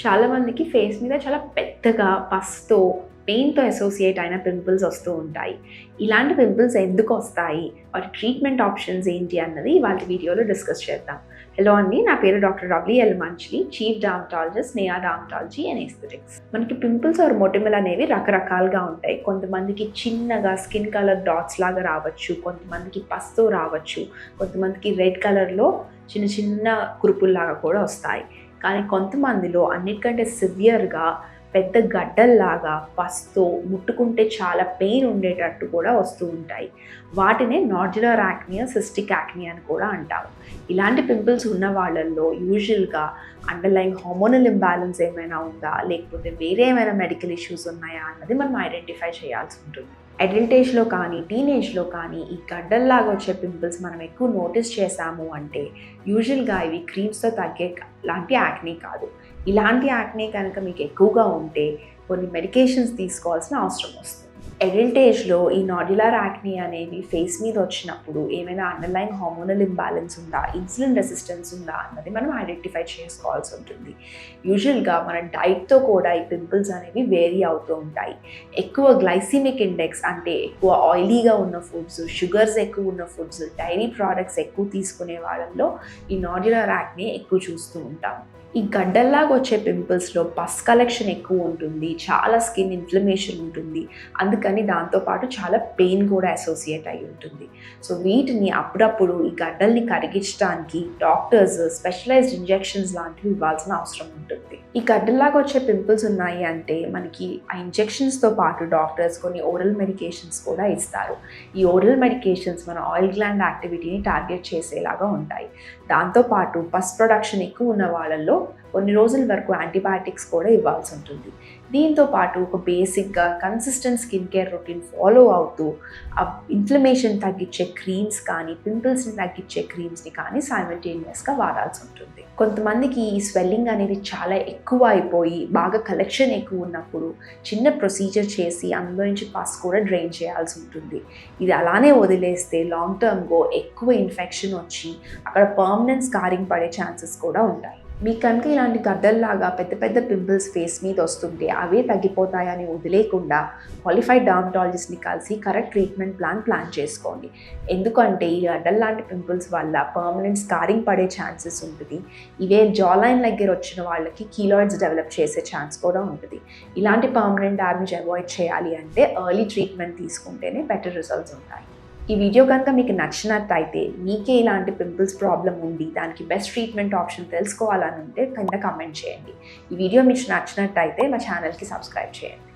చాలామందికి ఫేస్ మీద చాలా పెద్దగా పస్తో, పెయిన్‌తో అసోసియేట్ అయిన పింపుల్స్ వస్తూ ఉంటాయి. ఇలాంటి పింపుల్స్ ఎందుకు వస్తాయి? వాటి ట్రీట్మెంట్ ఆప్షన్స్ ఏంటి అన్నది ఇవాల్టి వీడియోలో డిస్కస్ చేద్దాం. హలో అండి, నా పేరు doctor Ravli L Manchli, chief dermatologist, Neha dermatology and aesthetics. మనకి పింపుల్స్ ఆర్ మొటిమలు అనేవి రకరకాలుగా ఉంటాయి. కొంతమందికి చిన్నగా స్కిన్ కలర్ డాట్స్ లాగా రావచ్చు, కొంతమందికి పస్తో రావచ్చు, కొంతమందికి రెడ్ కలర్‌లో చిన్న చిన్న కురుపుల్లాగా కూడా వస్తాయి. కానీ కొంతమందిలో అన్నిటికంటే సివియర్‌గా పెద్ద గడ్డల్లాగా పస్తో ముట్టుకుంటే చాలా పెయిన్ ఉండేటట్టు కూడా వస్తూ ఉంటాయి. వాటినే నాడ్యులర్ యాక్నే, సిస్టిక్ యాక్నే అని కూడా అంటాము. ఇలాంటి పింపుల్స్ ఉన్న వాళ్ళల్లో యూజువల్గా అండర్లైన్ హార్మోనల్ ఇంబ్యాలెన్స్ ఏమైనా ఉందా, లేకపోతే వేరే ఏమైనా మెడికల్ ఇష్యూస్ ఉన్నాయా అన్నది మనం ఐడెంటిఫై చేయాల్సి ఉంటుంది. అడల్ట్ ఏజ్‌లో కానీ, టీనేజ్‌లో కానీ ఈ గడ్డల్లాగా వచ్చే పింపుల్స్ మనం ఎక్కువ నోటీస్ చేసాము అంటే యూజువల్గా ఇవి క్రీమ్స్‌తో తగ్గే లాంటి యాక్నే కాదు. ఇలాంటి యాక్నే కనుక మీకు ఎక్కువగా ఉంటే కొన్ని మెడికేషన్స్ తీసుకోవాల్సిన అవసరం వస్తుంది. అడల్ట్ ఏజ్‌లో ఈ నాడ్యులర్ యాక్నే అనేవి ఫేస్ మీద వచ్చినప్పుడు ఏమైనా అండర్లైన్ హార్మోనల్ ఇంబ్యాలెన్స్ ఉందా, ఇన్సులిన్ రెసిస్టెన్స్ ఉందా అన్నది మనం ఐడెంటిఫై చేసుకోవాల్సి ఉంటుంది. యూజువల్గా మన డైట్తో కూడా ఈ పింపుల్స్ అనేవి వేరీ అవుతూ ఉంటాయి. ఎక్కువ గ్లైసిమిక్ ఇండెక్స్ అంటే ఎక్కువ ఆయిలీగా ఉన్న ఫుడ్స్, షుగర్స్ ఎక్కువ ఉన్న ఫుడ్స్, డైరీ ప్రోడక్ట్స్ ఎక్కువ తీసుకునే వాళ్ళల్లో ఈ నాడ్యులర్ యాక్నే ఎక్కువ చూస్తూ ఉంటాం. ఈ గడ్డల్లాగా వచ్చే పింపుల్స్లో పస్ కలెక్షన్ ఎక్కువ ఉంటుంది, చాలా స్కిన్ ఇన్ఫ్లమేషన్ ఉంటుంది, అందుకని దాంతోపాటు చాలా పెయిన్ కూడా అసోసియేట్ అయి ఉంటుంది. సో వీటిని అప్పుడప్పుడు ఈ గడ్డల్ని కరిగించడానికి డాక్టర్స్ స్పెషలైజ్డ్ ఇంజెక్షన్స్ లాంటివి ఇవ్వాల్సిన అవసరం ఉంటుంది. ఈ గడ్డల్లాగా వచ్చే పింపుల్స్ ఉన్నాయి అంటే మనకి ఆ ఇంజెక్షన్స్తో పాటు డాక్టర్స్ కొన్ని ఓరల్ మెడికేషన్స్ కూడా ఇస్తారు. ఈ ఓరల్ మెడికేషన్స్ మన ఆయిల్ గ్లాండ్ యాక్టివిటీని టార్గెట్ చేసేలాగా ఉంటాయి. దాంతోపాటు పస్ ప్రొడక్షన్ ఎక్కువ ఉన్న వాళ్ళల్లో కొన్ని రోజుల వరకు యాంటీబయాటిక్స్ కూడా ఇవ్వాల్సి ఉంటుంది. దీంతో పాటు ఒక బేసిక్గా consistent skin care routine follow అవుతూ ఆ ఇన్ఫ్లమేషన్ తగ్గించే క్రీమ్స్ కానీ, పింపుల్స్ని తగ్గించే క్రీమ్స్ని కానీ సైమల్టేనియస్గా వాడాల్సి ఉంటుంది. కొంతమందికి ఈ స్వెల్లింగ్ అనేది చాలా ఎక్కువ అయిపోయి బాగా కలెక్షన్ ఎక్కువ ఉన్నప్పుడు చిన్న ప్రొసీజర్ చేసి అందులో నుంచి పస్ కూడా డ్రైన్ చేయాల్సి ఉంటుంది. ఇది అలానే వదిలేస్తే లాంగ్ టర్మ్గా ఎక్కువ ఇన్ఫెక్షన్ వచ్చి అక్కడ పర్మనెంట్ స్కారింగ్ పడే ఛాన్సెస్ కూడా ఉంటాయి. మీకు కనుక ఇలాంటి గడ్డల్లాగా పెద్ద పెద్ద పింపుల్స్ ఫేస్ మీద వస్తుంటే అవే తగ్గిపోతాయని వదిలేకుండా క్వాలిఫైడ్ డర్మటాలజిస్ట్ని కలిసి కరెక్ట్ ట్రీట్మెంట్ ప్లాన్ చేసుకోండి. ఎందుకంటే ఈ గడ్డల్లాంటి పింపుల్స్ వల్ల పర్మనెంట్ స్కారింగ్ పడే ఛాన్సెస్ ఉంటుంది. ఇవే జాలైన్ దగ్గర వచ్చిన వాళ్ళకి కీలాయిడ్స్ డెవలప్ చేసే ఛాన్స్ కూడా ఉంటుంది. ఇలాంటి పర్మనెంట్ డ్యామేజ్ అవాయిడ్ చేయాలి అంటే ఎర్లీ ట్రీట్మెంట్ తీసుకుంటేనే బెటర్ రిజల్ట్స్ ఉంటాయి. ఈ వీడియో కనుక మీకు నచ్చినట్టయితే, మీకే ఇలాంటి పింపుల్స్ ప్రాబ్లం ఉండి దానికి బెస్ట్ ట్రీట్మెంట్ ఆప్షన్ తెలుసుకోవాలని ఉంటే కింద కామెంట్ చేయండి. ఈ వీడియో మీకు నచ్చినట్టయితే మా ఛానల్కి సబ్స్క్రైబ్ చేయండి.